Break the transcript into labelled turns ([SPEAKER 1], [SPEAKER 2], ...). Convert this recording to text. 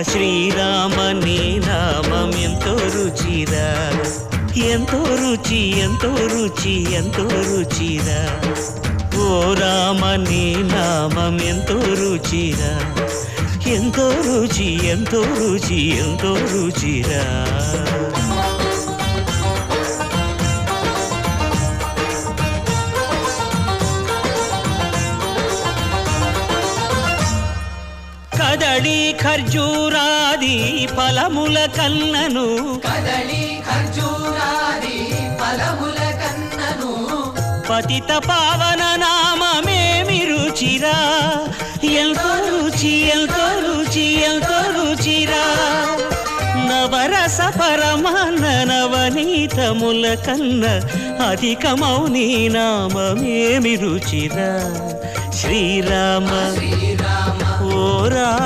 [SPEAKER 1] శ్రీరామ నీ నామం ఎంతో రుచిరా, ఎంతో రుచి ఎంతో రుచి ఎంతో రుచిరా. ఓ రామ నీ నామం ఎంతో రుచిరా, ఎంతో రుచి ఎంతో రుచి ఎంతో రుచిరా. కదళి ఖర్జూరాది ఫలముల కన్నను,
[SPEAKER 2] కదళి ఖర్జూరాది ఫలముల కన్నను,
[SPEAKER 1] పతిత పావన నామమేమి రుచిరా, ఎంతో రుచి ఎంతో రుచి ఎంతో రుచిరా. నవరస పరమాన్న నవనీతముల కన్న అధికమౌ నీ నామమేమి రుచిరా. శ్రీరామ
[SPEAKER 2] శ్రీరామ
[SPEAKER 1] ఓ రా